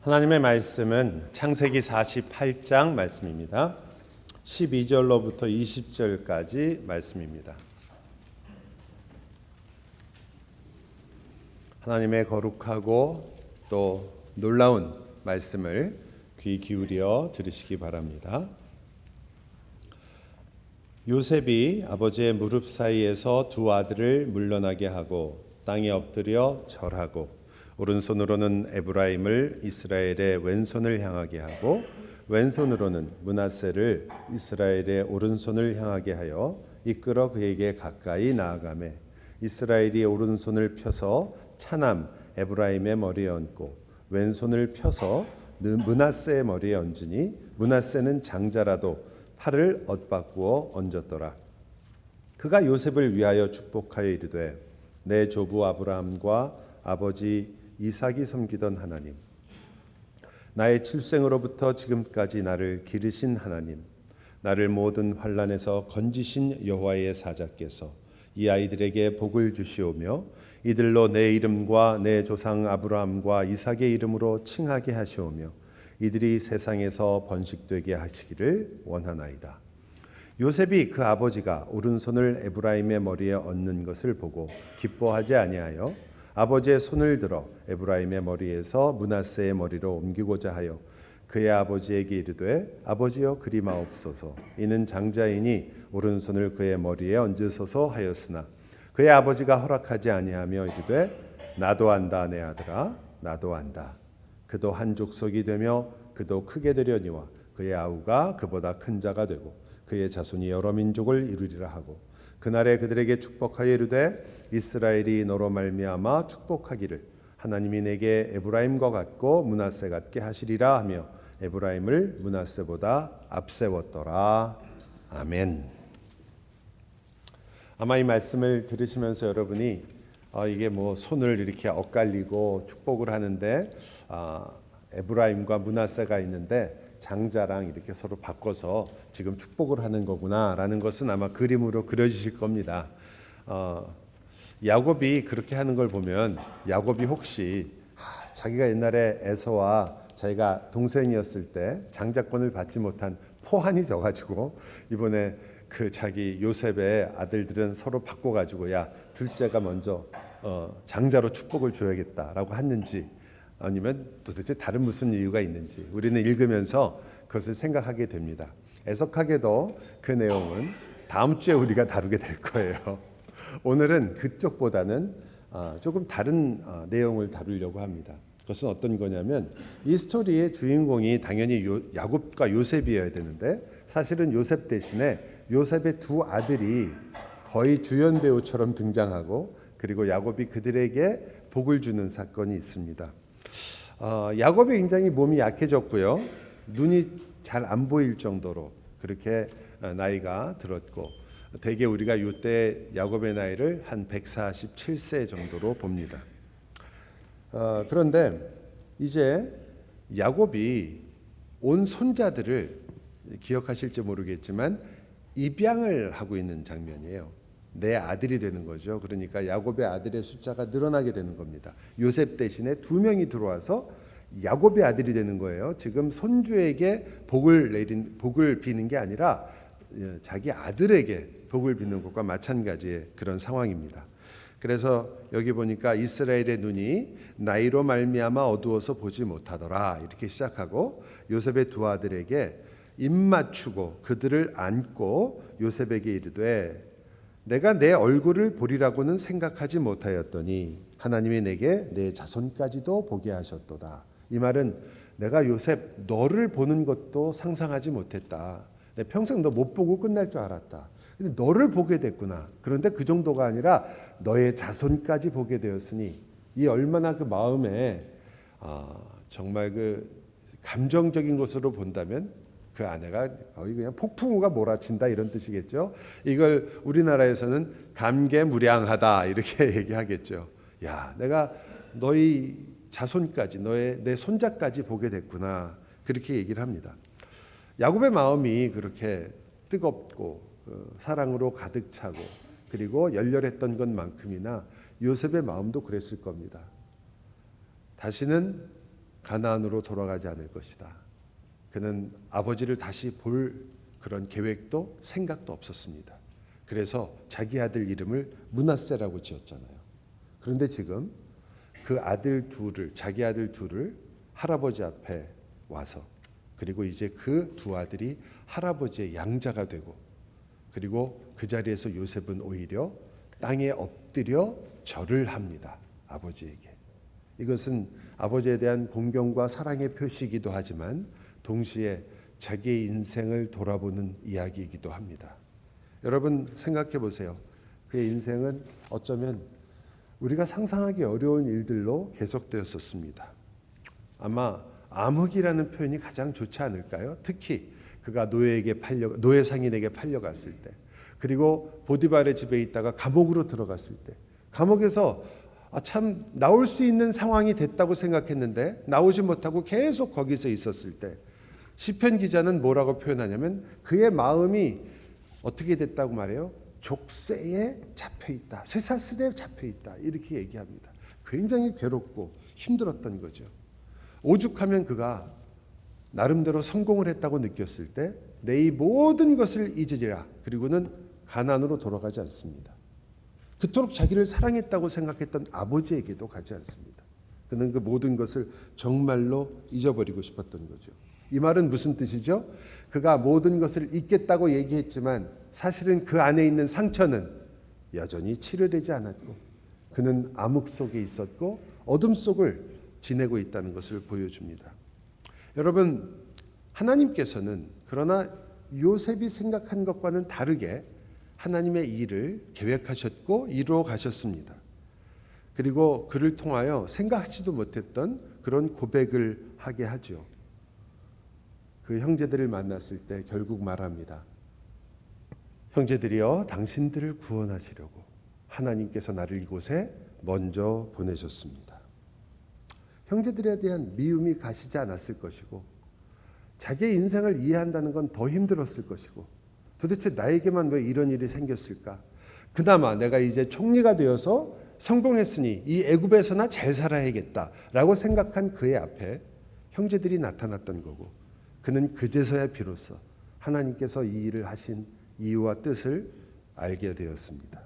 하나님의 말씀은 창세기 48장 말씀입니다. 12절로부터 20절까지 말씀입니다. 하나님의 거룩하고 또 놀라운 말씀을 귀 기울여 들으시기 바랍니다. 요셉이 아버지의 무릎 사이에서 두 아들을 물러나게 하고 땅에 엎드려 절하고 오른손으로는 에브라임을 이스라엘의 왼손을 향하게 하고 왼손으로는 므낫세를 이스라엘의 오른손을 향하게 하여 이끌어 그에게 가까이 나아가매 이스라엘이 오른손을 펴서 차남 에브라임의 머리에 얹고 왼손을 펴서 므낫세의 머리에 얹으니 므낫세는 장자라도 팔을 엇바꾸어 얹었더라. 그가 요셉을 위하여 축복하여 이르되 내 조부 아브라함과 아버지 이삭이 섬기던 하나님, 나의 출생으로부터 지금까지 나를 기르신 하나님, 나를 모든 환난에서 건지신 여호와의 사자께서 이 아이들에게 복을 주시오며 이들로 내 이름과 내 조상 아브라함과 이삭의 이름으로 칭하게 하시오며 이들이 세상에서 번식되게 하시기를 원하나이다. 요셉이 그 아버지가 오른손을 에브라임의 머리에 얹는 것을 보고 기뻐하지 아니하여 아버지의 손을 들어 에브라임의 머리에서 므낫세의 머리로 옮기고자 하여 그의 아버지에게 이르되 아버지여 그리 마옵소서. 이는 장자이니 오른손을 그의 머리에 얹으소서 하였으나 그의 아버지가 허락하지 아니하며 이르되 나도 안다 내 아들아 나도 안다. 그도 한 족속이 되며 그도 크게 되려니와 그의 아우가 그보다 큰 자가 되고 그의 자손이 여러 민족을 이루리라 하고 그날에 그들에게 축복하여 이르되 이스라엘이 너로 말미암아 축복하기를 하나님이 내게 에브라임과 같고 므낫세 같게 하시리라 하며 에브라임을 므낫세보다 앞세웠더라. 아멘. 아마 이 말씀을 들으시면서 여러분이 이게 뭐 손을 이렇게 엇갈리고 축복을 하는데 에브라임과 므낫세가 있는데 장자랑 이렇게 서로 바꿔서 지금 축복을 하는 거구나라는 것은 아마 그림으로 그려지실 겁니다. 야곱이 그렇게 하는 걸 보면 야곱이 혹시 자기가 옛날에 에서와 자기가 동생이었을 때 장자권을 받지 못한 포한이 져가지고 이번에 그 자기 요셉의 아들들은 서로 바꿔가지고 야 둘째가 먼저 장자로 축복을 줘야겠다라고 했는지 아니면 도대체 다른 무슨 이유가 있는지 우리는 읽으면서 그것을 생각하게 됩니다. 애석하게도 그 내용은 다음 주에 우리가 다루게 될 거예요. 오늘은 그쪽보다는 조금 다른 내용을 다루려고 합니다. 그것은 어떤 거냐면 이 스토리의 주인공이 당연히 야곱과 요셉이어야 되는데 사실은 요셉 대신에 요셉의 두 아들이 거의 주연 배우처럼 등장하고 그리고 야곱이 그들에게 복을 주는 사건이 있습니다. 야곱이 굉장히 몸이 약해졌고요. 눈이 잘 안 보일 정도로 그렇게 나이가 들었고 대개 우리가 이때 야곱의 나이를 한 147세 정도로 봅니다. 그런데 이제 야곱이 온 손자들을 기억하실지 모르겠지만 입양을 하고 있는 장면이에요. 내 아들이 되는 거죠. 그러니까 야곱의 아들의 숫자가 늘어나게 되는 겁니다. 요셉 대신에 두 명이 들어와서 야곱의 아들이 되는 거예요. 지금 손주에게 복을 비는 게 아니라 자기 아들에게 복을 비는 것과 마찬가지의 그런 상황입니다. 그래서 여기 보니까 이스라엘의 눈이 나이로 말미암아 어두워서 보지 못하더라 이렇게 시작하고 요셉의 두 아들에게 입 맞추고 그들을 안고 요셉에게 이르되 내가 내 얼굴을 보리라고는 생각하지 못하였더니 하나님이 내게 내 자손까지도 보게 하셨도다. 이 말은 내가 요셉 너를 보는 것도 상상하지 못했다. 내 평생 너 못 보고 끝날 줄 알았다. 근데 너를 보게 됐구나. 그런데 그 정도가 아니라 너의 자손까지 보게 되었으니 이 얼마나 그 마음에 정말 그 감정적인 것으로 본다면 그 아내가 거의 그냥 폭풍우가 몰아친다 이런 뜻이겠죠. 이걸 우리나라에서는 감개무량하다 이렇게 얘기하겠죠. 야, 내가 너희 자손까지 내 손자까지 보게 됐구나 그렇게 얘기를 합니다. 야곱의 마음이 그렇게 뜨겁고 사랑으로 가득 차고 그리고 열렬했던 것만큼이나 요셉의 마음도 그랬을 겁니다. 다시는 가나안으로 돌아가지 않을 것이다. 그는 아버지를 다시 볼 그런 계획도 생각도 없었습니다. 그래서 자기 아들 이름을 므낫세라고 지었잖아요. 그런데 지금 그 아들 둘을, 자기 아들 둘을 할아버지 앞에 와서, 그리고 이제 그 두 아들이 할아버지의 양자가 되고, 그리고 그 자리에서 요셉은 오히려 땅에 엎드려 절을 합니다. 아버지에게. 이것은 아버지에 대한 공경과 사랑의 표시이기도 하지만 동시에 자기의 인생을 돌아보는 이야기이기도 합니다. 여러분 생각해 보세요. 그의 인생은 어쩌면 우리가 상상하기 어려운 일들로 계속되었었습니다. 아마 암흑이라는 표현이 가장 좋지 않을까요? 특히 그가 노예 상인에게 팔려갔을 때, 그리고 보디발의 집에 있다가 감옥으로 들어갔을 때, 감옥에서 참 나올 수 있는 상황이 됐다고 생각했는데 나오지 못하고 계속 거기서 있었을 때, 시편 기자는 뭐라고 표현하냐면 그의 마음이 어떻게 됐다고 말해요? 족쇄에 잡혀 있다, 쇠사슬에 잡혀 있다, 이렇게 얘기합니다. 굉장히 괴롭고 힘들었던 거죠. 오죽하면 그가 나름대로 성공을 했다고 느꼈을 때 내 이 모든 것을 잊으리라, 그리고는 가나안으로 돌아가지 않습니다. 그토록 자기를 사랑했다고 생각했던 아버지에게도 가지 않습니다. 그는 그 모든 것을 정말로 잊어버리고 싶었던 거죠. 이 말은 무슨 뜻이죠? 그가 모든 것을 잊겠다고 얘기했지만 사실은 그 안에 있는 상처는 여전히 치료되지 않았고, 그는 암흑 속에 있었고 어둠 속을 지내고 있다는 것을 보여줍니다. 여러분, 하나님께서는 그러나 요셉이 생각한 것과는 다르게 하나님의 일을 계획하셨고 이루어 가셨습니다. 그리고 그를 통하여 생각하지도 못했던 그런 고백을 하게 하죠. 그 형제들을 만났을 때 결국 말합니다. 형제들이여, 당신들을 구원하시려고 하나님께서 나를 이곳에 먼저 보내셨습니다. 형제들에 대한 미움이 가시지 않았을 것이고, 자기의 인생을 이해한다는 건 더 힘들었을 것이고, 도대체 나에게만 왜 이런 일이 생겼을까? 그나마 내가 이제 총리가 되어서 성공했으니 이 애굽에서나 잘 살아야겠다라고 생각한 그의 앞에 형제들이 나타났던 거고, 그는 그제서야 비로소 하나님께서 이 일을 하신 이유와 뜻을 알게 되었습니다.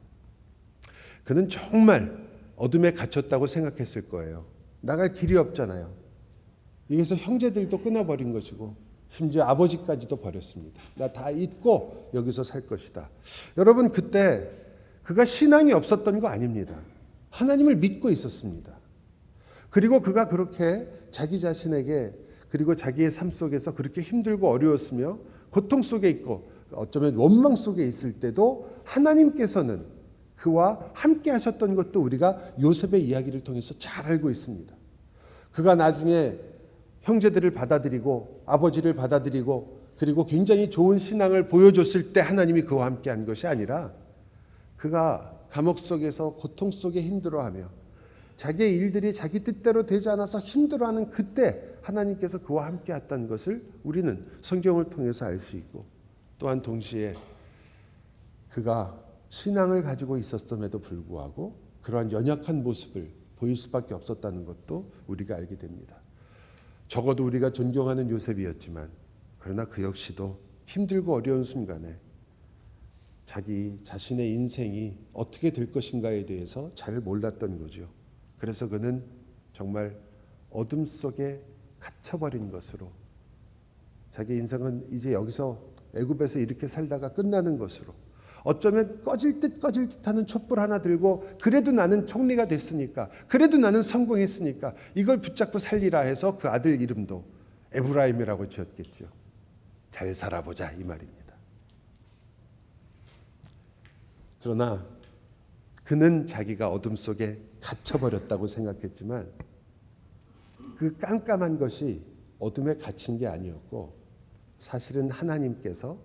그는 정말 어둠에 갇혔다고 생각했을 거예요. 나갈 길이 없잖아요. 여기서 형제들도 끊어버린 것이고 심지어 아버지까지도 버렸습니다. 나 다 잊고 여기서 살 것이다. 여러분, 그때 그가 신앙이 없었던 거 아닙니다. 하나님을 믿고 있었습니다. 그리고 그가 그렇게 자기 자신에게, 그리고 자기의 삶 속에서 그렇게 힘들고 어려웠으며 고통 속에 있고 어쩌면 원망 속에 있을 때도 하나님께서는 그와 함께 하셨던 것도 우리가 요셉의 이야기를 통해서 잘 알고 있습니다. 그가 나중에 형제들을 받아들이고 아버지를 받아들이고 그리고 굉장히 좋은 신앙을 보여줬을 때 하나님이 그와 함께 한 것이 아니라, 그가 감옥 속에서 고통 속에 힘들어하며 자기의 일들이 자기 뜻대로 되지 않아서 힘들어하는 그때 하나님께서 그와 함께 했다는 것을 우리는 성경을 통해서 알 수 있고, 또한 동시에 그가 신앙을 가지고 있었음에도 불구하고 그러한 연약한 모습을 보일 수밖에 없었다는 것도 우리가 알게 됩니다. 적어도 우리가 존경하는 요셉이었지만, 그러나 그 역시도 힘들고 어려운 순간에 자기 자신의 인생이 어떻게 될 것인가에 대해서 잘 몰랐던 거죠. 그래서 그는 정말 어둠 속에 갇혀버린 것으로, 자기 인생은 이제 여기서 애굽에서 이렇게 살다가 끝나는 것으로, 어쩌면 꺼질 듯 하는 촛불 하나 들고 그래도 나는 총리가 됐으니까, 그래도 나는 성공했으니까 이걸 붙잡고 살리라 해서 그 아들 이름도 에브라임이라고 지었겠죠. 잘 살아보자, 이 말입니다. 그러나 그는 자기가 어둠 속에 갇혀버렸다고 생각했지만 그 깜깜한 것이 어둠에 갇힌 게 아니었고, 사실은 하나님께서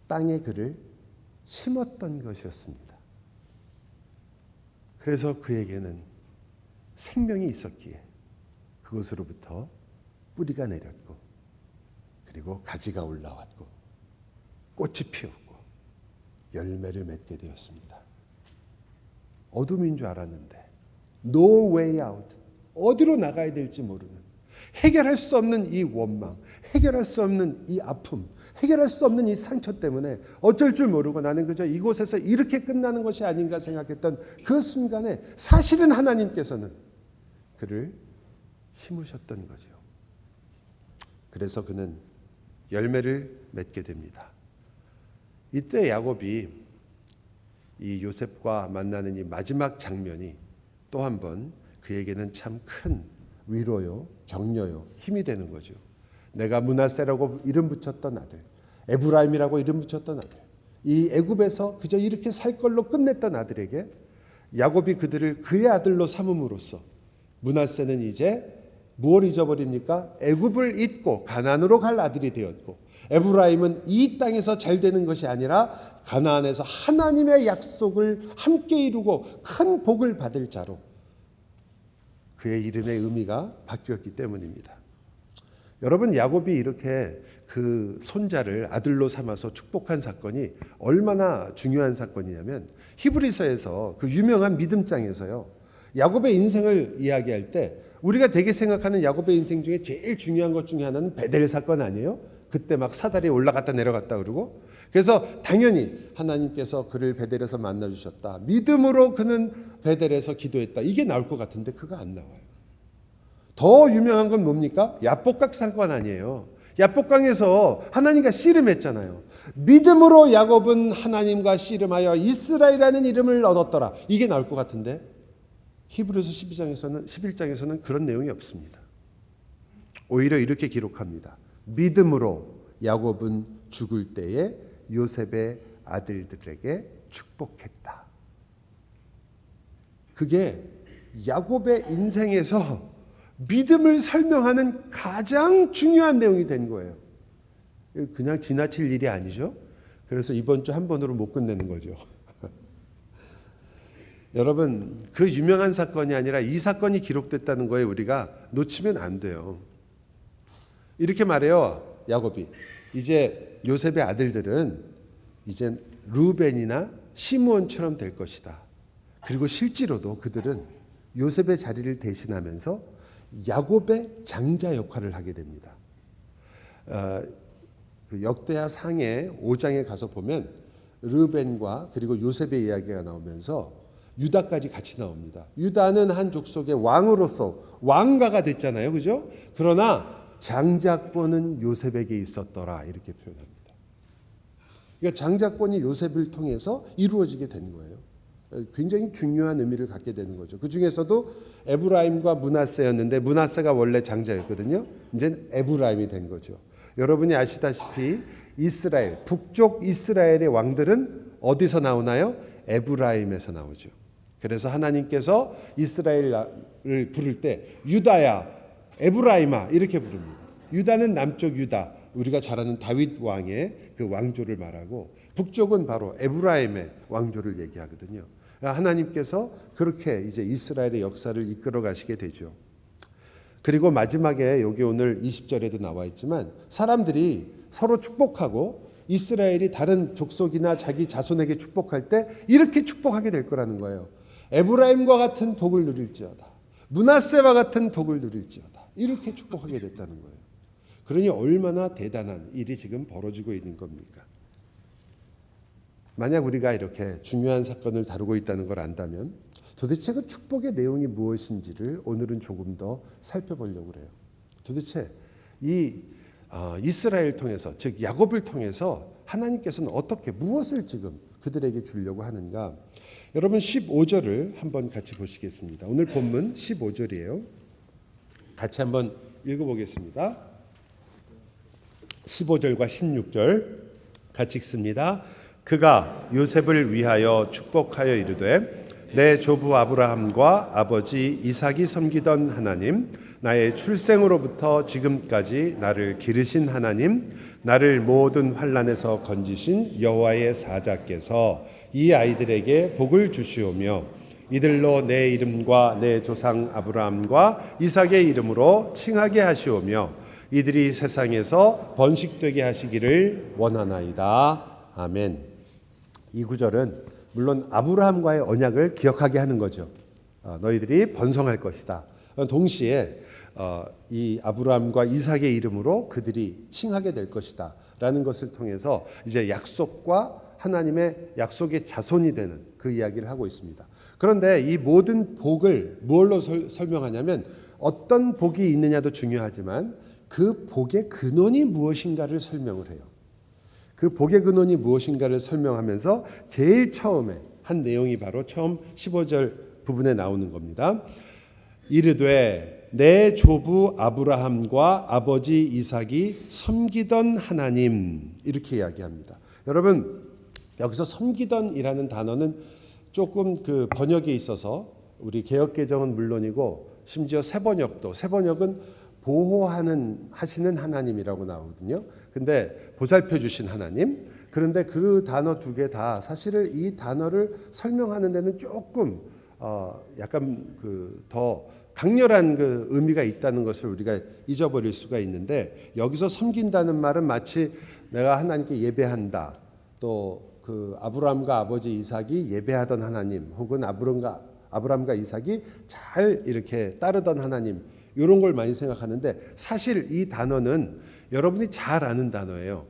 땅에 그를 심었던 것이었습니다. 그래서 그에게는 생명이 있었기에 그것으로부터 뿌리가 내렸고, 그리고 가지가 올라왔고, 꽃이 피었고, 열매를 맺게 되었습니다. 어둠인 줄 알았는데 no way out, 어디로 나가야 될지 모르는, 해결할 수 없는 이 원망, 해결할 수 없는 이 아픔, 해결할 수 없는 이 상처 때문에 어쩔 줄 모르고 나는 그저 이곳에서 이렇게 끝나는 것이 아닌가 생각했던 그 순간에 사실은 하나님께서는 그를 심으셨던 거죠. 그래서 그는 열매를 맺게 됩니다. 이때 야곱이 이 요셉과 만나는 이 마지막 장면이 또 한 번 그에게는 참 큰 위로요, 격려요, 힘이 되는 거죠. 내가 므낫세라고 이름 붙였던 아들, 에브라임이라고 이름 붙였던 아들, 이 애굽에서 그저 이렇게 살 걸로 끝냈던 아들에게 야곱이 그들을 그의 아들로 삼음으로써 므낫세는 이제 무엇을 잊어버립니까? 애굽을 잊고 가나안으로 갈 아들이 되었고, 에브라임은 이 땅에서 잘 되는 것이 아니라 가나안에서 하나님의 약속을 함께 이루고 큰 복을 받을 자로 그의 이름의 의미가 바뀌었기 때문입니다. 여러분, 야곱이 이렇게 그 손자를 아들로 삼아서 축복한 사건이 얼마나 중요한 사건이냐면, 히브리서에서 그 유명한 믿음장에서요, 야곱의 인생을 이야기할 때 우리가 되게 생각하는 야곱의 인생 중에 제일 중요한 것 중에 하나는 베델 사건 아니에요? 그때 막 사다리에 올라갔다 내려갔다 그러고, 그래서 당연히 하나님께서 그를 베델에서 만나주셨다, 믿음으로 그는 베델에서 기도했다, 이게 나올 것 같은데 그거 안 나와요. 더 유명한 건 뭡니까? 야복강 사건 아니에요. 야복강에서 하나님과 씨름했잖아요. 믿음으로 야곱은 하나님과 씨름하여 이스라엘이라는 이름을 얻었더라, 이게 나올 것 같은데 히브리서 11장에서는 그런 내용이 없습니다. 오히려 이렇게 기록합니다. 믿음으로 야곱은 죽을 때에 요셉의 아들들에게 축복했다. 그게 야곱의 인생에서 믿음을 설명하는 가장 중요한 내용이 된 거예요. 그냥 지나칠 일이 아니죠. 그래서 이번 주 한 번으로 못 끝내는 거죠. 여러분, 그 유명한 사건이 아니라 이 사건이 기록됐다는 거에 우리가 놓치면 안 돼요. 이렇게 말해요, 야곱이. 이제 요셉의 아들들은 이제 루벤이나 시므온처럼 될 것이다. 그리고 실제로도 그들은 요셉의 자리를 대신하면서 야곱의 장자 역할을 하게 됩니다. 그 역대하 상해 5장에 가서 보면 르벤과 그리고 요셉의 이야기가 나오면서 유다까지 같이 나옵니다. 유다는 한 족속의 왕으로서 왕가가 됐잖아요, 그죠? 그러나 장자권은 요셉에게 있었더라, 이렇게 표현합니다. 그러니까 장자권이 요셉을 통해서 이루어지게 된 거예요. 굉장히 중요한 의미를 갖게 되는 거죠. 그 중에서도 에브라임과 므낫세였는데 므낫세가 원래 장자였거든요. 이제 에브라임이 된 거죠. 여러분이 아시다시피 이스라엘, 북쪽 이스라엘의 왕들은 어디서 나오나요? 에브라임에서 나오죠. 그래서 하나님께서 이스라엘을 부를 때 유다야, 에브라임아 이렇게 부릅니다. 유다는 남쪽 유다, 우리가 잘 아는 다윗 왕의 그 왕조를 말하고, 북쪽은 바로 에브라임의 왕조를 얘기하거든요. 하나님께서 그렇게 이제 이스라엘의 역사를 이끌어 가시게 되죠. 그리고 마지막에 여기 오늘 20절에도 나와 있지만 사람들이 서로 축복하고 이스라엘이 다른 족속이나 자기 자손에게 축복할 때 이렇게 축복하게 될 거라는 거예요. 에브라임과 같은 복을 누릴지어다, 므낫세와 같은 복을 누릴지어다, 이렇게 축복하게 됐다는 거예요. 그러니 얼마나 대단한 일이 지금 벌어지고 있는 겁니까? 만약 우리가 이렇게 중요한 사건을 다루고 있다는 걸 안다면 도대체 그 축복의 내용이 무엇인지를 오늘은 조금 더 살펴보려고 해요. 도대체 이 이스라엘 통해서, 즉 야곱을 통해서 하나님께서는 어떻게, 무엇을 지금 그들에게 주려고 하는가? 여러분 15절을 한번 같이 보시겠습니다. 오늘 본문 15절이에요. 같이 한번 읽어보겠습니다. 15절과 16절 같이 읽습니다. 그가 요셉을 위하여 축복하여 이르되 내 조부 아브라함과 아버지 이삭이 섬기던 하나님, 나의 출생으로부터 지금까지 나를 기르신 하나님, 나를 모든 환난에서 건지신 여호와의 사자께서 이 아이들에게 복을 주시오며 이들로 내 이름과 내 조상 아브라함과 이삭의 이름으로 칭하게 하시오며 이들이 세상에서 번식되게 하시기를 원하나이다. 아멘. 이 구절은 물론 아브라함과의 언약을 기억하게 하는 거죠. 너희들이 번성할 것이다. 동시에 이 아브라함과 이삭의 이름으로 그들이 칭하게 될 것이다 라는 것을 통해서 이제 약속과 하나님의 약속의 자손이 되는 그 이야기를 하고 있습니다. 그런데 이 모든 복을 무엇로 설명하냐면 어떤 복이 있느냐도 중요하지만 그 복의 근원이 무엇인가를 설명을 해요. 그 복의 근원이 무엇인가를 설명하면서 제일 처음에 한 내용이 바로 처음 15절 부분에 나오는 겁니다. 이르되 내 조부 아브라함과 아버지 이삭이 섬기던 하나님, 이렇게 이야기합니다. 여러분, 여기서 섬기던이라는 단어는 조금 그 번역에 있어서 우리 개역개정은 물론이고 심지어 새번역은 하시는 하나님이라고 나오거든요. 근데 보살펴 주신 하나님. 그런데 그 단어 두 개 다 사실은 이 단어를 설명하는 데는 조금 약간 그 더 강렬한 그 의미가 있다는 것을 우리가 잊어버릴 수가 있는데, 여기서 섬긴다는 말은 마치 내가 하나님께 예배한다, 또 그 아브라함과 아버지 이삭이 예배하던 하나님, 혹은 아브라함과 이삭이 잘 이렇게 따르던 하나님, 이런 걸 많이 생각하는데 사실 이 단어는 여러분이 잘 아는 단어예요.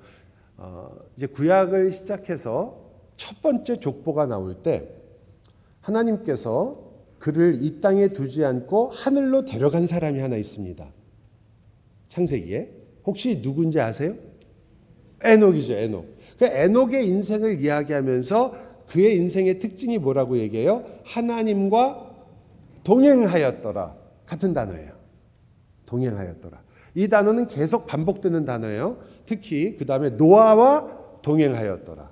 이제 구약을 시작해서 첫 번째 족보가 나올 때 하나님께서 그를 이 땅에 두지 않고 하늘로 데려간 사람이 하나 있습니다. 창세기에. 혹시 누군지 아세요? 에녹이죠, 에녹. 그 에녹의 인생을 이야기하면서 그의 인생의 특징이 뭐라고 얘기해요? 하나님과 동행하였더라. 같은 단어예요. 동행하였더라. 이 단어는 계속 반복되는 단어예요. 특히 그 다음에 노아와 동행하였더라.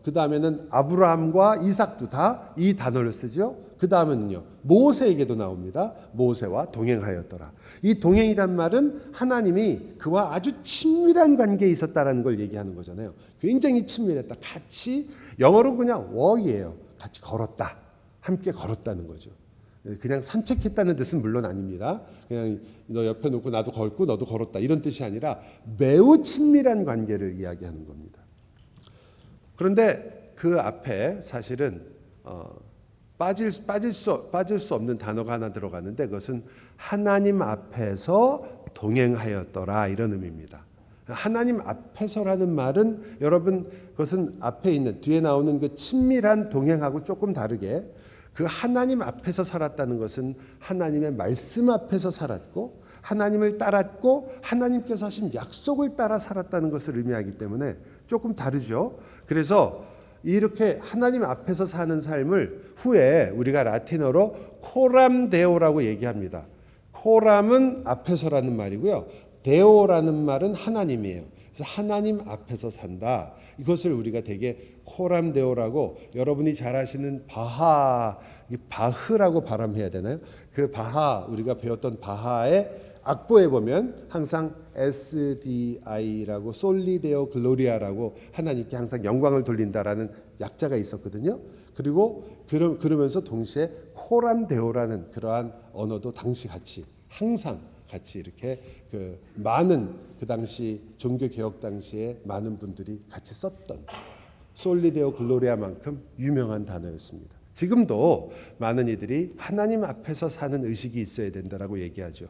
그 다음에는 아브라함과 이삭도 다 이 단어를 쓰죠. 그 다음에는요, 모세에게도 나옵니다. 모세와 동행하였더라. 이 동행이란 말은 하나님이 그와 아주 친밀한 관계에 있었다라는 걸 얘기하는 거잖아요. 굉장히 친밀했다. 같이, 영어로 그냥 walk이에요. 같이 걸었다. 함께 걸었다는 거죠. 그냥 산책했다는 뜻은 물론 아닙니다. 그냥 너 옆에 놓고 나도 걷고 너도 걸었다, 이런 뜻이 아니라 매우 친밀한 관계를 이야기하는 겁니다. 그런데 그 앞에 사실은 빠질 수 없는 단어가 하나 들어가는데 그것은 하나님 앞에서 동행하였더라, 이런 의미입니다. 하나님 앞에서라는 말은 여러분, 그것은 앞에 있는 뒤에 나오는 그 친밀한 동행하고 조금 다르게, 그 하나님 앞에서 살았다는 것은 하나님의 말씀 앞에서 살았고 하나님을 따랐고 하나님께서 하신 약속을 따라 살았다는 것을 의미하기 때문에 조금 다르죠. 그래서 이렇게 하나님 앞에서 사는 삶을 후에 우리가 라틴어로 코람데오라고 얘기합니다. 코람은 앞에서라는 말이고요. 데오라는 말은 하나님이에요. 그래서 하나님 앞에서 산다. 이것을 우리가 되게 코람데오라고, 여러분이 잘 아시는 바흐라고 발음해야 되나요? 그 바하, 우리가 배웠던 바하의 악보에 보면 항상 SDI라고, 솔리데오 글로리아라고 하나님께 항상 영광을 돌린다라는 약자가 있었거든요. 그리고 그러면서 동시에 코람데오라는 그러한 언어도 당시 항상 같이 이렇게 그 많은, 그 당시 종교 개혁 당시에 많은 분들이 같이 썼던 솔리데오 글로리아만큼 유명한 단어였습니다. 지금도 많은 이들이 하나님 앞에서 사는 의식이 있어야 된다라고 얘기하죠.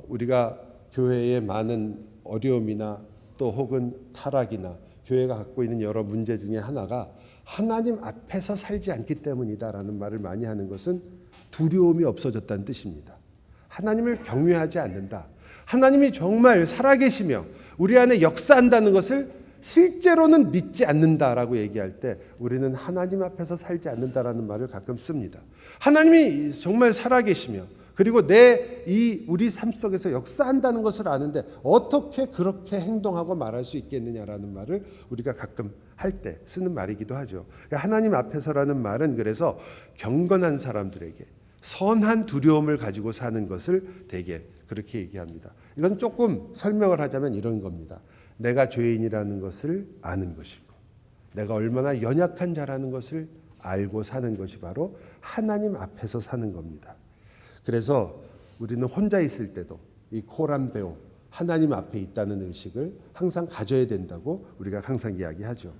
우리가 교회의 많은 어려움이나 또 혹은 타락이나 교회가 갖고 있는 여러 문제 중에 하나가 하나님 앞에서 살지 않기 때문이다라는 말을 많이 하는 것은 두려움이 없어졌다는 뜻입니다. 하나님을 경외하지 않는다. 하나님이 정말 살아계시며 우리 안에 역사한다는 것을 실제로는 믿지 않는다라고 얘기할 때 우리는 하나님 앞에서 살지 않는다라는 말을 가끔 씁니다. 하나님이 정말 살아계시며 그리고 우리 삶 속에서 역사한다는 것을 아는데 어떻게 그렇게 행동하고 말할 수 있겠느냐라는 말을 우리가 가끔 할 때 쓰는 말이기도 하죠. 하나님 앞에서라는 말은 그래서 경건한 사람들에게 선한 두려움을 가지고 사는 것을 되게 그렇게 얘기합니다. 이건 조금 설명을 하자면 이런 겁니다. 내가 죄인이라는 것을 아는 것이고 내가 얼마나 연약한 자라는 것을 알고 사는 것이 바로 하나님 앞에서 사는 겁니다. 그래서 우리는 혼자 있을 때도 이 코람데오, 하나님 앞에 있다는 의식을 항상 가져야 된다고 우리가 항상 이야기하죠.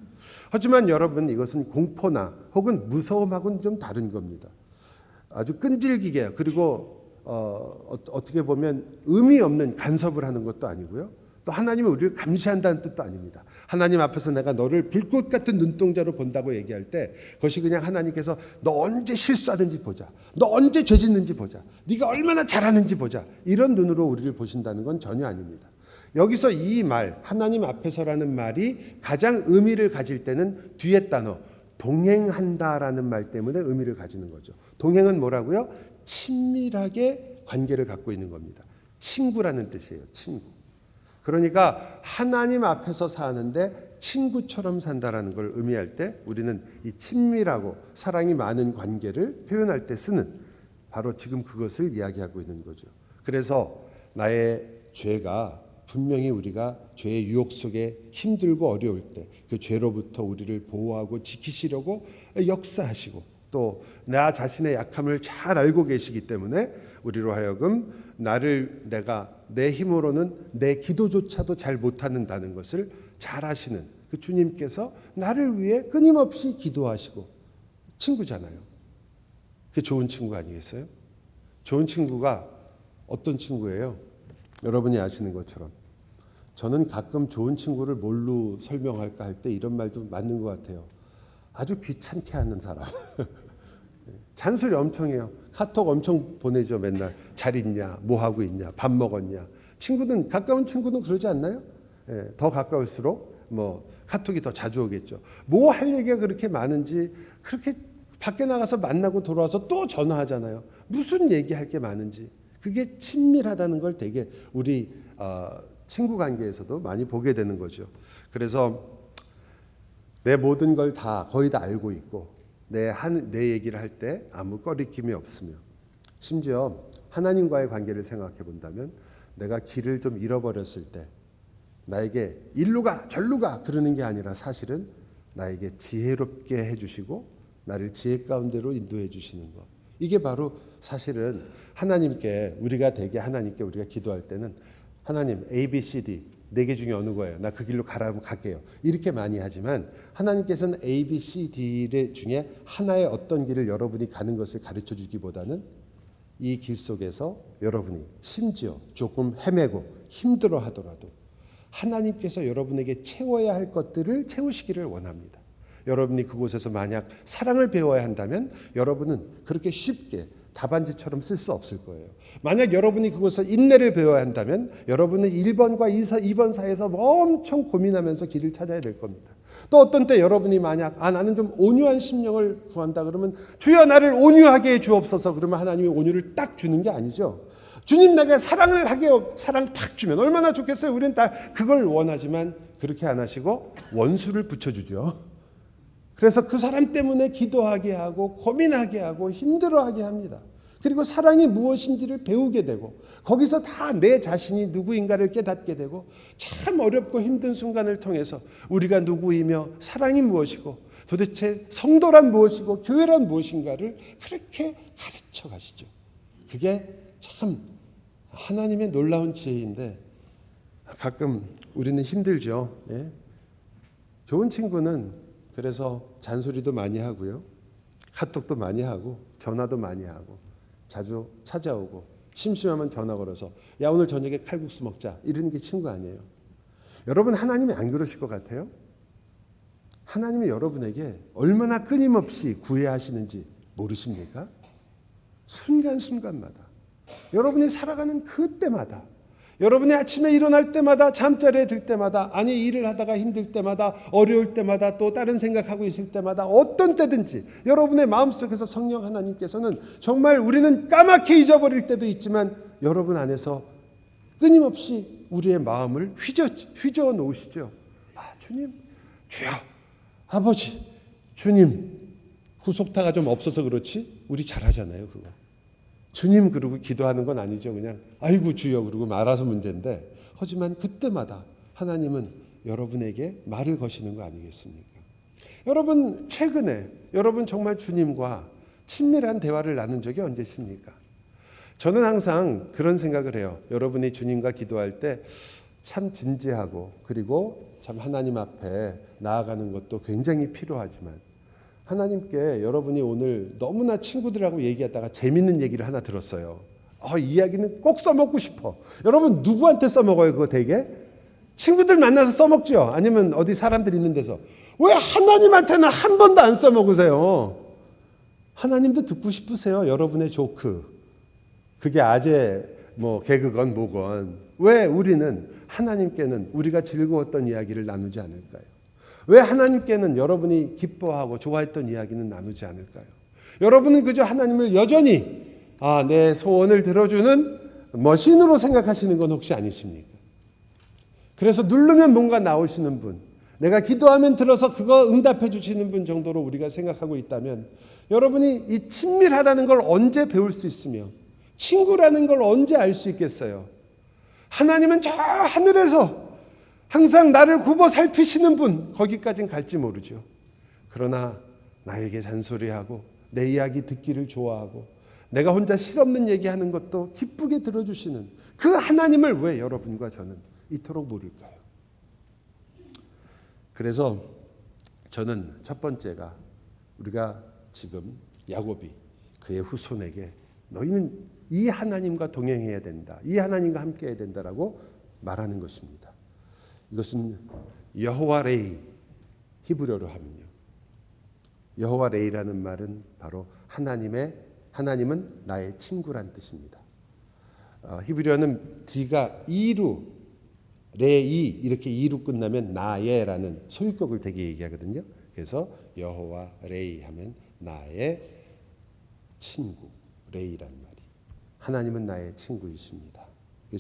하지만 여러분, 이것은 공포나 혹은 무서움하고는 좀 다른 겁니다. 아주 끈질기게, 그리고 어떻게 보면 의미 없는 간섭을 하는 것도 아니고요. 또 하나님은 우리를 감시한다는 뜻도 아닙니다. 하나님 앞에서 내가 너를 불꽃 같은 눈동자로 본다고 얘기할 때 그것이 그냥 하나님께서 너 언제 실수하는지 보자. 너 언제 죄 짓는지 보자. 네가 얼마나 잘하는지 보자. 이런 눈으로 우리를 보신다는 건 전혀 아닙니다. 여기서 이 말, 하나님 앞에서라는 말이 가장 의미를 가질 때는 뒤에 단어, 동행한다라는 말 때문에 의미를 가지는 거죠. 동행은 뭐라고요? 친밀하게 관계를 갖고 있는 겁니다. 친구라는 뜻이에요. 친구. 그러니까 하나님 앞에서 사는데 친구처럼 산다라는 걸 의미할 때 우리는 이 친밀하고 사랑이 많은 관계를 표현할 때 쓰는 바로 지금 그것을 이야기하고 있는 거죠. 그래서 나의 죄가 분명히 우리가 죄의 유혹 속에 힘들고 어려울 때 그 죄로부터 우리를 보호하고 지키시려고 역사하시고 또 나 자신의 약함을 잘 알고 계시기 때문에 우리로 하여금 내가 내 힘으로는 내 기도조차도 잘 못하는다는 것을 잘 아시는 그 주님께서 나를 위해 끊임없이 기도하시고 친구잖아요. 그게 좋은 친구 아니겠어요? 좋은 친구가 어떤 친구예요? 여러분이 아시는 것처럼 저는 가끔 좋은 친구를 뭘로 설명할까 할 때 이런 말도 맞는 것 같아요. 아주 귀찮게 하는 사람. 잔소리 엄청 해요. 카톡 엄청 보내죠. 맨날 잘 있냐, 뭐 하고 있냐, 밥 먹었냐. 친구는 가까운 친구는 그러지 않나요? 더 가까울수록 뭐 카톡이 더 자주 오겠죠. 뭐 할 얘기가 그렇게 많은지 그렇게 밖에 나가서 만나고 돌아와서 또 전화하잖아요. 무슨 얘기할 게 많은지. 그게 친밀하다는 걸 되게 우리 친구 관계에서도 많이 보게 되는 거죠. 그래서 내 모든 걸 거의 다 알고 있고 내 얘기를 할 때 아무 꺼리낌이 없으며 심지어 하나님과의 관계를 생각해 본다면 내가 길을 좀 잃어버렸을 때 나에게 일로 가 절로 가 그러는 게 아니라 사실은 나에게 지혜롭게 해주시고 나를 지혜 가운데로 인도해 주시는 것. 이게 바로 사실은 하나님께 우리가 기도할 때는 하나님 A, B, C, D 4개 중에 어느 거예요? 나 그 길로 가라면 갈게요. 이렇게 많이 하지만 하나님께서는 A, B, C, D 중에 하나의 어떤 길을 여러분이 가는 것을 가르쳐 주기보다는 이 길 속에서 여러분이 심지어 조금 헤매고 힘들어 하더라도 하나님께서 여러분에게 채워야 할 것들을 채우시기를 원합니다. 여러분이 그곳에서 만약 사랑을 배워야 한다면 여러분은 그렇게 쉽게 답안지처럼 쓸 수 없을 거예요. 만약 여러분이 그곳에서 인내를 배워야 한다면 여러분은 1번과 2번 사이에서 엄청 고민하면서 길을 찾아야 될 겁니다. 또 어떤 때 여러분이 만약 나는 좀 온유한 심령을 구한다 그러면 주여 나를 온유하게 해 주옵소서 그러면 하나님이 온유를 딱 주는 게 아니죠. 주님 내게 사랑을 하게요. 사랑 탁 주면 얼마나 좋겠어요. 우리는 다 그걸 원하지만 그렇게 안 하시고 원수를 붙여주죠. 그래서 그 사람 때문에 기도하게 하고 고민하게 하고 힘들어하게 합니다. 그리고 사랑이 무엇인지를 배우게 되고 거기서 다 내 자신이 누구인가를 깨닫게 되고 참 어렵고 힘든 순간을 통해서 우리가 누구이며 사랑이 무엇이고 도대체 성도란 무엇이고 교회란 무엇인가를 그렇게 가르쳐 가시죠. 그게 참 하나님의 놀라운 지혜인데 가끔 우리는 힘들죠. 예? 좋은 친구는 그래서 잔소리도 많이 하고요. 카톡도 많이 하고 전화도 많이 하고 자주 찾아오고 심심하면 전화 걸어서 야 오늘 저녁에 칼국수 먹자 이러는 게 친구 아니에요. 여러분 하나님이 안 그러실 것 같아요? 하나님이 여러분에게 얼마나 끊임없이 구해야 하시는지 모르십니까? 순간순간마다 여러분이 살아가는 그때마다 여러분이 아침에 일어날 때마다 잠자리에 들 때마다 아니 일을 하다가 힘들 때마다 어려울 때마다 또 다른 생각하고 있을 때마다 어떤 때든지 여러분의 마음속에서 성령 하나님께서는 정말 우리는 까맣게 잊어버릴 때도 있지만 여러분 안에서 끊임없이 우리의 마음을 휘저어 놓으시죠. 주님 주여 아버지 주님 후속타가 좀 없어서 그렇지 우리 잘하잖아요 그거. 주님 그러고 기도하는 건 아니죠. 그냥 아이고 주여 그러고 말아서 문제인데 하지만 그때마다 하나님은 여러분에게 말을 거시는 거 아니겠습니까? 여러분 최근에 여러분 정말 주님과 친밀한 대화를 나눈 적이 언제십니까? 저는 항상 그런 생각을 해요. 여러분이 주님과 기도할 때 참 진지하고 그리고 참 하나님 앞에 나아가는 것도 굉장히 필요하지만 하나님께 여러분이 오늘 너무나 친구들하고 얘기하다가 재밌는 얘기를 하나 들었어요. 이 이야기는 꼭 써먹고 싶어. 여러분 누구한테 써먹어요 그거 되게? 친구들 만나서 써먹죠? 아니면 어디 사람들 있는 데서? 왜 하나님한테는 한 번도 안 써먹으세요? 하나님도 듣고 싶으세요 여러분의 조크. 그게 아재 개그건 뭐건. 왜 우리는 하나님께는 우리가 즐거웠던 이야기를 나누지 않을까요? 왜 하나님께는 여러분이 기뻐하고 좋아했던 이야기는 나누지 않을까요? 여러분은 그저 하나님을 여전히 내 소원을 들어주는 머신으로 생각하시는 건 혹시 아니십니까? 그래서 누르면 뭔가 나오시는 분, 내가 기도하면 들어서 그거 응답해 주시는 분 정도로 우리가 생각하고 있다면 여러분이 이 친밀하다는 걸 언제 배울 수 있으며 친구라는 걸 언제 알 수 있겠어요? 하나님은 저 하늘에서 항상 나를 굽어 살피시는 분, 거기까진 갈지 모르죠. 그러나 나에게 잔소리하고 내 이야기 듣기를 좋아하고 내가 혼자 실없는 얘기하는 것도 기쁘게 들어주시는 그 하나님을 왜 여러분과 저는 이토록 모를까요? 그래서 저는 첫 번째가 우리가 지금 야곱이 그의 후손에게 너희는 이 하나님과 동행해야 된다. 이 하나님과 함께해야 된다라고 말하는 것입니다. 이것은 여호와 레이, 히브리어로 하면요. 여호와 레이라는 말은 바로 하나님은 나의 친구란 뜻입니다. 히브리어는 뒤가 이루, 레이 이렇게 이루 끝나면 나의라는 소유격을 되게 얘기하거든요. 그래서 여호와 레이 하면 나의 친구, 레이란 말이. 하나님은 나의 친구이십니다.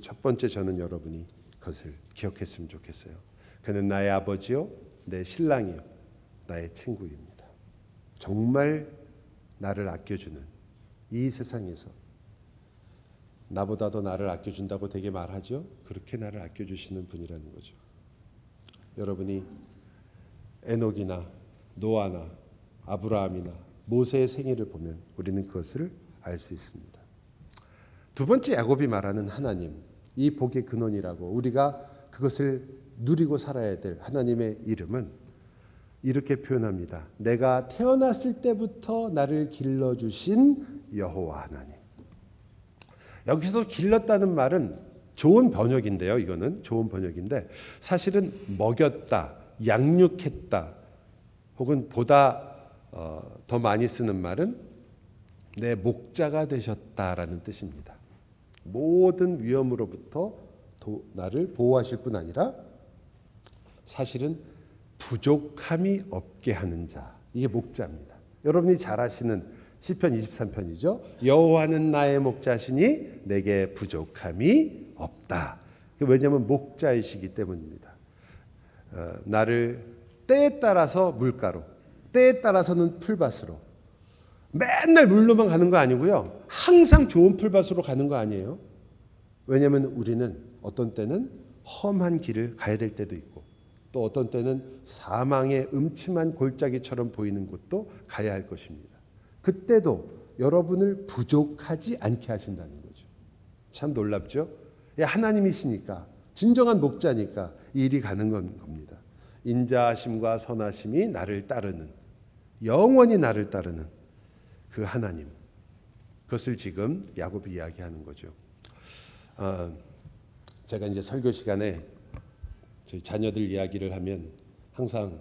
첫 번째 저는 여러분이 그것을 기억했으면 좋겠어요. 그는 나의 아버지요, 내 신랑이요, 나의 친구입니다. 정말 나를 아껴주는 이 세상에서 나보다도 나를 아껴준다고 되게 말하죠. 그렇게 나를 아껴주시는 분이라는 거죠. 여러분이 에녹이나 노아나 아브라함이나 모세의 생애를 보면 우리는 그것을 알 수 있습니다. 두 번째 야곱이 말하는 하나님, 이 복의 근원이라고 우리가 그것을 누리고 살아야 될 하나님의 이름은 이렇게 표현합니다. 내가 태어났을 때부터 나를 길러주신 여호와 하나님. 여기서 길렀다는 말은 좋은 번역인데요. 이거는 좋은 번역인데 사실은 먹였다, 양육했다 혹은 보다 더 많이 쓰는 말은 내 목자가 되셨다라는 뜻입니다. 모든 위험으로부터 나를 보호하실 뿐 아니라 사실은 부족함이 없게 하는 자, 이게 목자입니다. 여러분이 잘 아시는 시편 23편이죠. 여호와는 나의 목자시니 내게 부족함이 없다. 왜냐하면 목자이시기 때문입니다. 나를 때에 따라서 물가로, 때에 따라서는 풀밭으로, 맨날 물로만 가는 거 아니고요. 항상 좋은 풀밭으로 가는 거 아니에요. 왜냐하면 우리는 어떤 때는 험한 길을 가야 될 때도 있고 또 어떤 때는 사망의 음침한 골짜기처럼 보이는 곳도 가야 할 것입니다. 그때도 여러분을 부족하지 않게 하신다는 거죠. 참 놀랍죠? 하나님이시니까 진정한 목자니까 이 일이 가는 겁니다. 인자하심과 선하심이 나를 따르는, 영원히 나를 따르는 그 하나님, 그것을 지금 야곱이 이야기하는 거죠. 제가 이제 설교 시간에 저희 자녀들 이야기를 하면 항상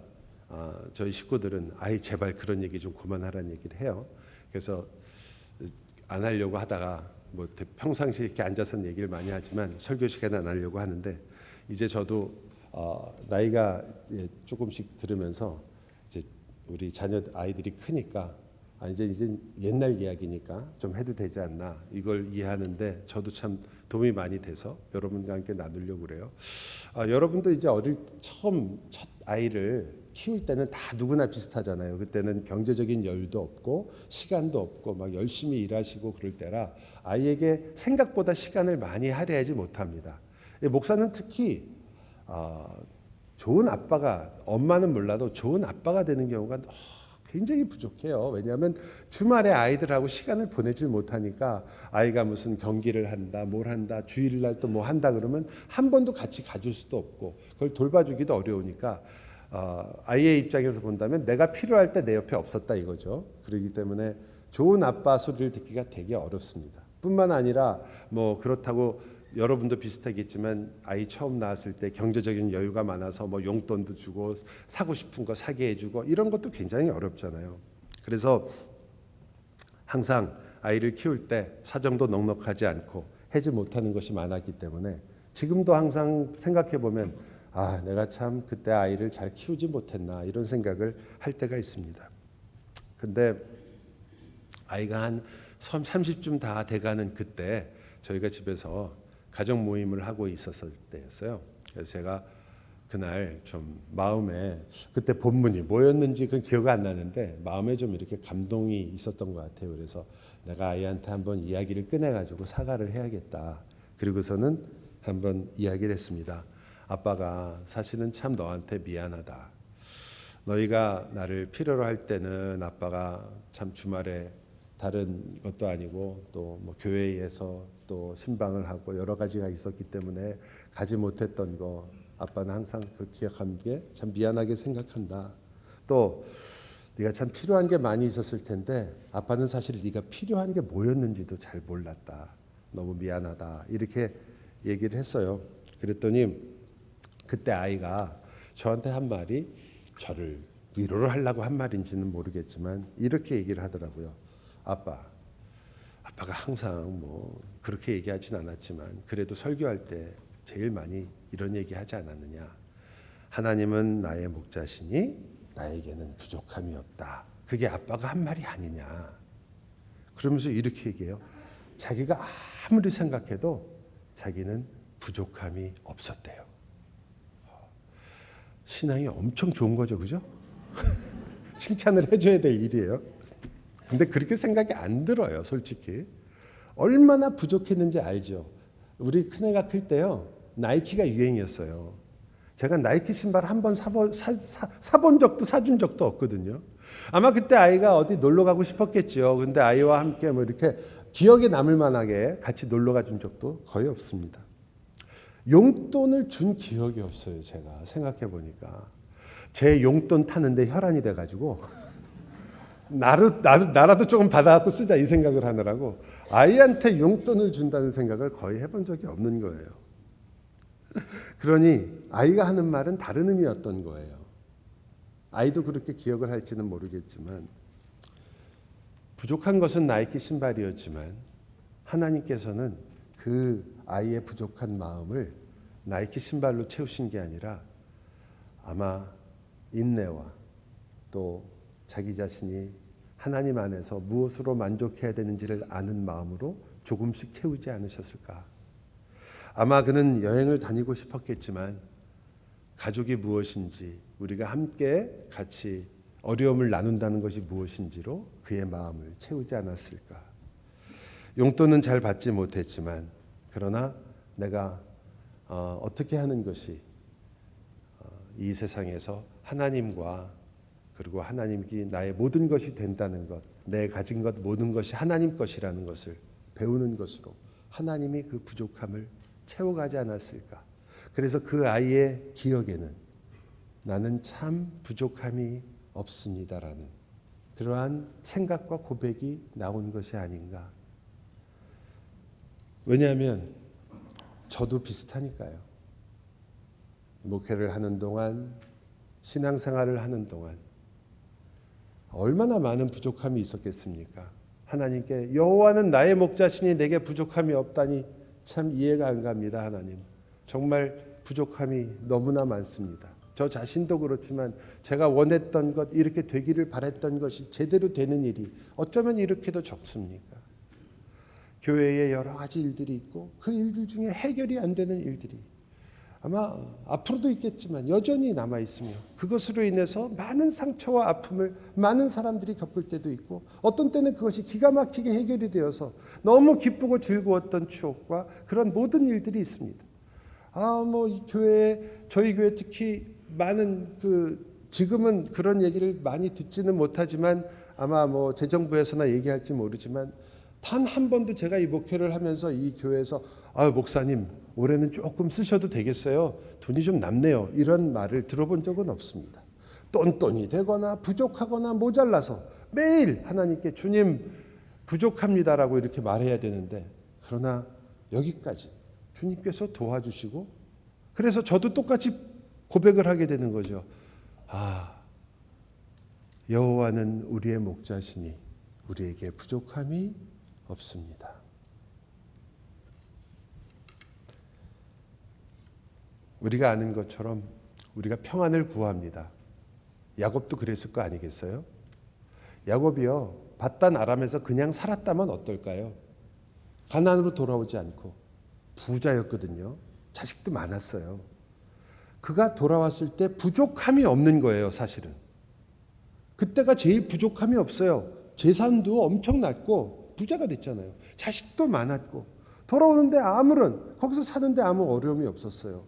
저희 식구들은 제발 그런 얘기 좀 그만하라는 얘기를 해요. 그래서 안 하려고 하다가 평상시에 이렇게 앉아서 얘기를 많이 하지만 설교 시간에 안 하려고 하는데 이제 저도 나이가 이제 조금씩 들으면서 이제 우리 아이들이 크니까 이제 옛날 이야기니까 좀 해도 되지 않나 이걸 이해하는데 저도 참 도움이 많이 돼서 여러분과 함께 나누려고 그래요. 여러분도 이제 처음 첫 아이를 키울 때는 다 누구나 비슷하잖아요. 그때는 경제적인 여유도 없고 시간도 없고 막 열심히 일하시고 그럴 때라 아이에게 생각보다 시간을 많이 할애하지 못합니다. 목사는 특히 좋은 아빠가, 엄마는 몰라도 좋은 아빠가 되는 경우가 굉장히 부족해요. 왜냐하면 주말에 아이들하고 시간을 보내질 못하니까 아이가 무슨 경기를 한다, 뭘 한다, 주일날 또 뭐 한다 그러면 한 번도 같이 가줄 수도 없고 그걸 돌봐주기도 어려우니까 아이의 입장에서 본다면 내가 필요할 때 내 옆에 없었다 이거죠. 그렇기 때문에 좋은 아빠 소리를 듣기가 되게 어렵습니다. 뿐만 아니라 뭐 그렇다고 여러분도 비슷하겠지만 아이 처음 낳았을 때 경제적인 여유가 많아서 뭐 용돈도 주고 사고 싶은 거 사게 해주고 이런 것도 굉장히 어렵잖아요. 그래서 항상 아이를 키울 때 사정도 넉넉하지 않고 해지 못하는 것이 많았기 때문에 지금도 항상 생각해 보면 아, 내가 참 그때 아이를 잘 키우지 못했나 이런 생각을 할 때가 있습니다. 근데 아이가 한 30쯤 다 돼가는 그때 저희가 집에서 가정 모임을 하고 있었을 때였어요. 그래서 제가 그날 좀 마음에 그때 본문이 뭐였는지 그 기억 안 나는데 마음에 좀 이렇게 감동이 있었던 것 같아요. 그래서 내가 아이한테 한번 이야기를 꺼내가지고 사과를 해야겠다. 그리고서는 한번 이야기를 했습니다. 아빠가 사실은 참 너한테 미안하다. 너희가 나를 필요로 할 때는 아빠가 참 주말에 다른 것도 아니고 또 뭐 교회에서 또 신방을 하고 여러 가지가 있었기 때문에 가지 못했던 거 아빠는 항상 그 기억한 게 참 미안하게 생각한다. 또 네가 참 필요한 게 많이 있었을 텐데 아빠는 사실 네가 필요한 게 뭐였는지도 잘 몰랐다. 너무 미안하다. 이렇게 얘기를 했어요. 그랬더니 그때 아이가 저한테 한 말이 저를 위로를 하려고 한 말인지는 모르겠지만 이렇게 얘기를 하더라고요. 아빠가 항상 뭐 그렇게 얘기하진 않았지만 그래도 설교할 때 제일 많이 이런 얘기 하지 않았느냐. 하나님은 나의 목자시니 나에게는 부족함이 없다. 그게 아빠가 한 말이 아니냐. 그러면서 이렇게 얘기해요. 자기가 아무리 생각해도 자기는 부족함이 없었대요. 신앙이 엄청 좋은 거죠, 그죠? 칭찬을 해줘야 될 일이에요. 근데 그렇게 생각이 안 들어요, 솔직히. 얼마나 부족했는지 알죠. 우리 큰애가 클 때요, 나이키가 유행이었어요. 제가 나이키 신발 한 번 사준 적도 없거든요. 아마 그때 아이가 어디 놀러 가고 싶었겠죠. 근데 아이와 함께 뭐 이렇게 기억에 남을 만하게 같이 놀러 가준 적도 거의 없습니다. 용돈을 준 기억이 없어요. 제가 생각해 보니까 제 용돈 타는데 혈안이 돼가지고 나라도 조금 받아갖고 쓰자 이 생각을 하느라고 아이한테 용돈을 준다는 생각을 거의 해본 적이 없는 거예요. 그러니 아이가 하는 말은 다른 의미였던 거예요. 아이도 그렇게 기억을 할지는 모르겠지만 부족한 것은 나이키 신발이었지만 하나님께서는 그 아이의 부족한 마음을 나이키 신발로 채우신 게 아니라 아마 인내와 또 자기 자신이 하나님 안에서 무엇으로 만족해야 되는지를 아는 마음으로 조금씩 채우지 않으셨을까. 아마 그는 여행을 다니고 싶었겠지만 가족이 무엇인지 우리가 함께 같이 어려움을 나눈다는 것이 무엇인지로 그의 마음을 채우지 않았을까. 용돈은 잘 받지 못했지만 그러나 내가 어떻게 하는 것이 이 세상에서 하나님과 그리고 하나님이 나의 모든 것이 된다는 것, 내 가진 것 모든 것이 하나님 것이라는 것을 배우는 것으로 하나님이 그 부족함을 채워가지 않았을까. 그래서 그 아이의 기억에는 나는 참 부족함이 없습니다라는 그러한 생각과 고백이 나온 것이 아닌가. 왜냐하면 저도 비슷하니까요. 목회를 하는 동안 신앙생활을 하는 동안 얼마나 많은 부족함이 있었겠습니까? 하나님께 여호와는 나의 목자시니 내게 부족함이 없다니 참 이해가 안 갑니다. 하나님 정말 부족함이 너무나 많습니다. 저 자신도 그렇지만 제가 원했던 것 이렇게 되기를 바랬던 것이 제대로 되는 일이 어쩌면 이렇게도 적습니까? 교회에 여러 가지 일들이 있고 그 일들 중에 해결이 안 되는 일들이 아마 앞으로도 있겠지만 여전히 남아 있으며 그것으로 인해서 많은 상처와 아픔을 많은 사람들이 겪을 때도 있고 어떤 때는 그것이 기가 막히게 해결이 되어서 너무 기쁘고 즐거웠던 추억과 그런 모든 일들이 있습니다. 이 교회에 저희 교회 특히 많은 지금은 그런 얘기를 많이 듣지는 못하지만 아마 재정부에서나 얘기할지 모르지만 단 한 번도 제가 이 목회를 하면서 이 교회에서 목사님 올해는 조금 쓰셔도 되겠어요. 돈이 좀 남네요. 이런 말을 들어본 적은 없습니다. 똔똔이 되거나 부족하거나 모자라서 매일 하나님께 주님 부족합니다라고 이렇게 말해야 되는데, 그러나 여기까지 주님께서 도와주시고, 그래서 저도 똑같이 고백을 하게 되는 거죠. 여호와는 우리의 목자시니 우리에게 부족함이 없습니다. 우리가 아는 것처럼 우리가 평안을 구합니다. 야곱도 그랬을 거 아니겠어요? 야곱이요, 바단 아람에서 그냥 살았다면 어떨까요? 가나안으로 돌아오지 않고 부자였거든요. 자식도 많았어요. 그가 돌아왔을 때 부족함이 없는 거예요, 사실은. 그때가 제일 부족함이 없어요. 재산도 엄청났고 부자가 됐잖아요. 자식도 많았고 돌아오는데 거기서 사는데 아무 어려움이 없었어요.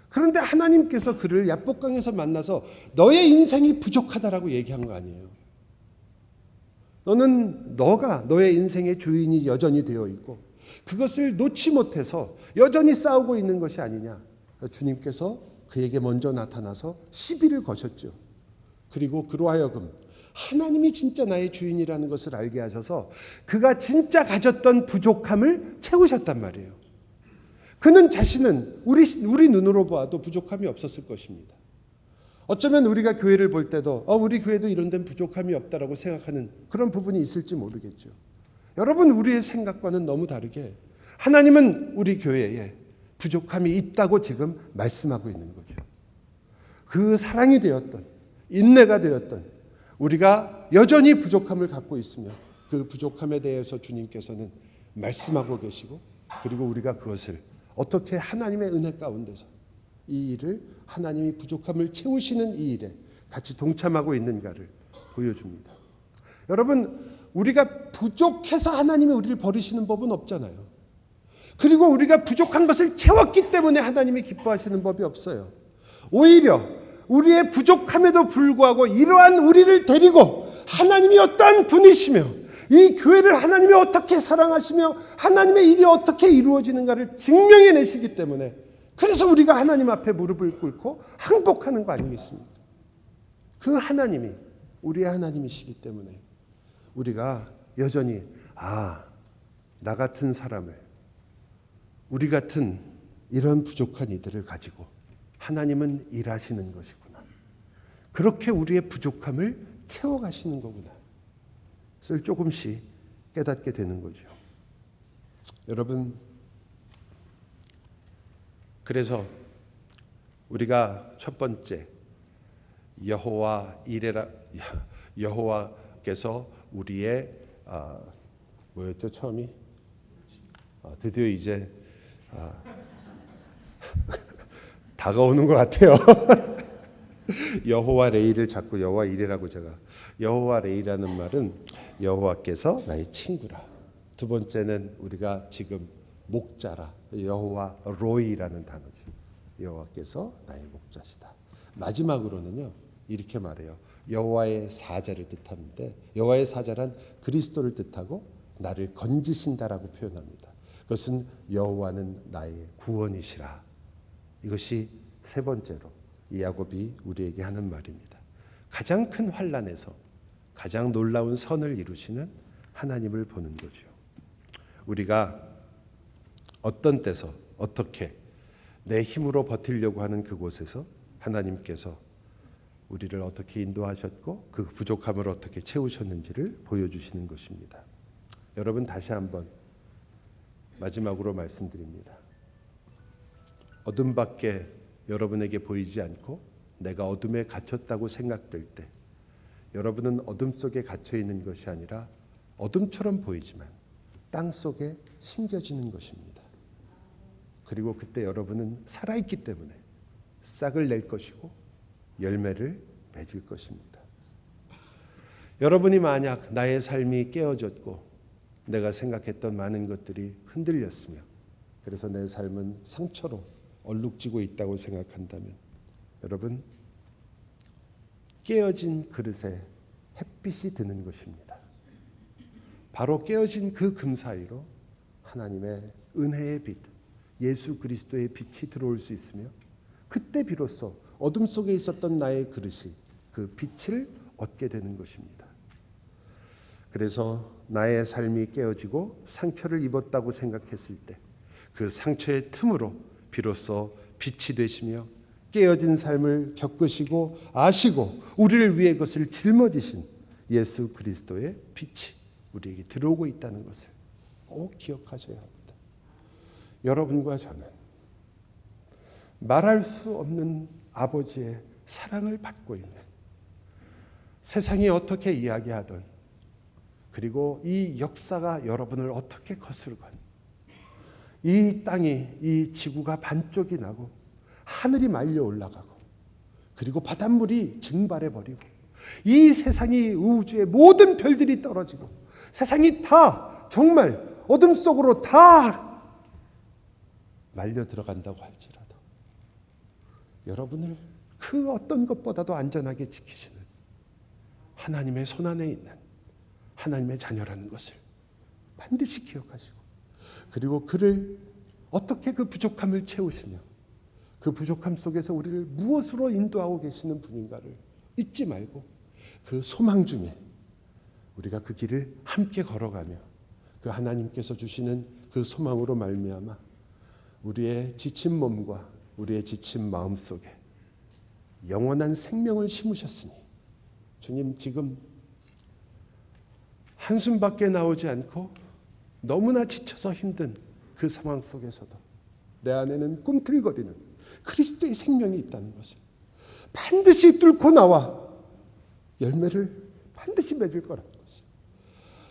그런데 하나님께서 그를 야복강에서 만나서 너의 인생이 부족하다라고 얘기한 거 아니에요. 너가 너의 인생의 주인이 여전히 되어 있고 그것을 놓지 못해서 여전히 싸우고 있는 것이 아니냐. 주님께서 그에게 먼저 나타나서 시비를 거셨죠. 그리고 그로 하여금 하나님이 진짜 나의 주인이라는 것을 알게 하셔서 그가 진짜 가졌던 부족함을 채우셨단 말이에요. 그는 자신은 우리 눈으로 봐도 부족함이 없었을 것입니다. 어쩌면 우리가 교회를 볼 때도 우리 교회도 이런 데는 부족함이 없다라고 생각하는 그런 부분이 있을지 모르겠죠. 여러분, 우리의 생각과는 너무 다르게 하나님은 우리 교회에 부족함이 있다고 지금 말씀하고 있는 거죠. 그 사랑이 되었던, 인내가 되었던 우리가 여전히 부족함을 갖고 있으며 그 부족함에 대해서 주님께서는 말씀하고 계시고, 그리고 우리가 그것을 어떻게 하나님의 은혜 가운데서 이 일을, 하나님이 부족함을 채우시는 이 일에 같이 동참하고 있는가를 보여줍니다. 여러분, 우리가 부족해서 하나님이 우리를 버리시는 법은 없잖아요. 그리고 우리가 부족한 것을 채웠기 때문에 하나님이 기뻐하시는 법이 없어요. 오히려 우리의 부족함에도 불구하고 이러한 우리를 데리고 하나님이 어떠한 분이시며 이 교회를 하나님이 어떻게 사랑하시며 하나님의 일이 어떻게 이루어지는가를 증명해 내시기 때문에, 그래서 우리가 하나님 앞에 무릎을 꿇고 항복하는 거 아니겠습니까? 그 하나님이 우리의 하나님이시기 때문에 우리가 여전히 나 같은 사람을, 우리 같은 이런 부족한 이들을 가지고 하나님은 일하시는 것이구나. 그렇게 우리의 부족함을 채워가시는 거구나. 그걸 조금씩 깨닫게 되는 거죠. 여러분, 그래서 우리가 첫 번째 여호와께서 우리의 뭐였죠 처음이? 드디어 이제 다가오는 것 같아요. 여호와 레이를 자꾸 여호와 이레라고 제가, 여호와 레이라는 말은 여호와께서 나의 친구라. 두 번째는 우리가 지금 목자라, 여호와 로이라는 단어죠. 여호와께서 나의 목자시다. 마지막으로는요 이렇게 말해요. 여호와의 사자를 뜻하는데, 여호와의 사자란 그리스도를 뜻하고 나를 건지신다라고 표현합니다. 그것은 여호와는 나의 구원이시라. 이것이 세 번째로 이 야곱이 우리에게 하는 말입니다. 가장 큰 환난에서 가장 놀라운 선을 이루시는 하나님을 보는 거죠. 우리가 어떤 때서 어떻게 내 힘으로 버티려고 하는 그곳에서 하나님께서 우리를 어떻게 인도하셨고 그 부족함을 어떻게 채우셨는지를 보여주시는 것입니다. 여러분, 다시 한번 마지막으로 말씀드립니다. 어둠밖에 여러분에게 보이지 않고 내가 어둠에 갇혔다고 생각될 때, 여러분은 어둠 속에 갇혀 있는 것이 아니라 어둠처럼 보이지만 땅 속에 심겨지는 것입니다. 그리고 그때 여러분은 살아있기 때문에 싹을 낼 것이고 열매를 맺을 것입니다. 여러분이 만약 나의 삶이 깨어졌고 내가 생각했던 많은 것들이 흔들렸으며 그래서 내 삶은 상처로 얼룩지고 있다고 생각한다면, 여러분, 깨어진 그릇에 햇빛이 드는 것입니다. 바로 깨어진 그 금 사이로 하나님의 은혜의 빛, 예수 그리스도의 빛이 들어올 수 있으며, 그때 비로소 어둠 속에 있었던 나의 그릇이 그 빛을 얻게 되는 것입니다. 그래서 나의 삶이 깨어지고 상처를 입었다고 생각했을 때 그 상처의 틈으로 비로소 빛이 되시며 깨어진 삶을 겪으시고 아시고 우리를 위해 그것을 짊어지신 예수 그리스도의 빛이 우리에게 들어오고 있다는 것을 꼭 기억하셔야 합니다. 여러분과 저는 말할 수 없는 아버지의 사랑을 받고 있는, 세상이 어떻게 이야기하든 그리고 이 역사가 여러분을 어떻게 거스르건 이 땅이, 이 지구가 반쪽이 나고 하늘이 말려 올라가고 그리고 바닷물이 증발해 버리고 이 세상이, 우주의 모든 별들이 떨어지고 세상이 다 정말 어둠 속으로 다 말려 들어간다고 할지라도 여러분을 그 어떤 것보다도 안전하게 지키시는 하나님의 손안에 있는 하나님의 자녀라는 것을 반드시 기억하시고, 그리고 그를 어떻게 그 부족함을 채우시며 그 부족함 속에서 우리를 무엇으로 인도하고 계시는 분인가를 잊지 말고 그 소망 중에 우리가 그 길을 함께 걸어가며 그 하나님께서 주시는 그 소망으로 말미암아 우리의 지친 몸과 우리의 지친 마음 속에 영원한 생명을 심으셨으니, 주님 지금 한숨밖에 나오지 않고 너무나 지쳐서 힘든 그 상황 속에서도 내 안에는 꿈틀거리는 그리스도의 생명이 있다는 것을 반드시 뚫고 나와 열매를 반드시 맺을 거라는 것을,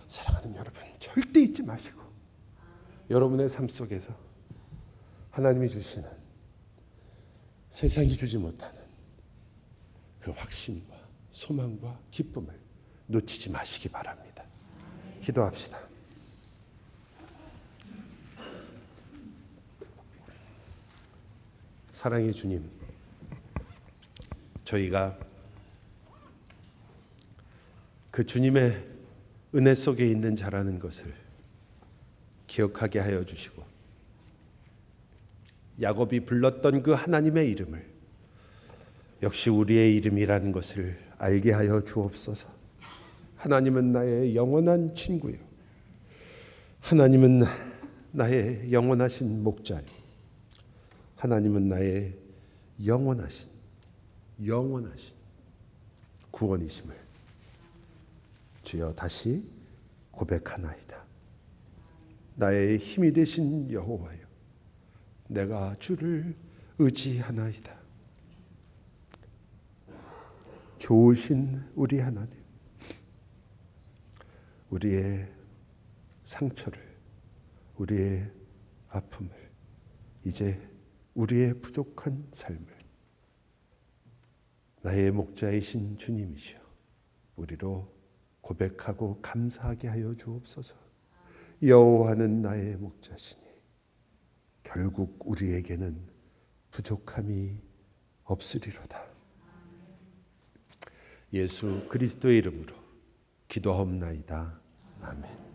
사랑하는 여러분, 절대 잊지 마시고 여러분의 삶 속에서 하나님이 주시는, 세상이 주지 못하는 그 확신과 소망과 기쁨을 놓치지 마시기 바랍니다. 기도합시다. 사랑의 주님, 저희가 그 주님의 은혜 속에 있는 자라는 것을 기억하게 하여 주시고, 야곱이 불렀던 그 하나님의 이름을 역시 우리의 이름이라는 것을 알게 하여 주옵소서. 하나님은 나의 영원한 친구요, 하나님은 나의 영원하신 목자요, 하나님은 나의 영원하신 구원이심을 주여 다시 고백하나이다. 나의 힘이 되신 여호와여, 내가 주를 의지하나이다. 좋으신 우리 하나님, 우리의 상처를, 우리의 아픔을, 이제 우리의 부족한 삶을 나의 목자이신 주님이시여 우리로 고백하고 감사하게 하여 주옵소서. 여호와는 나의 목자시니 결국 우리에게는 부족함이 없으리로다. 예수 그리스도의 이름으로 기도하옵나이다. 아멘.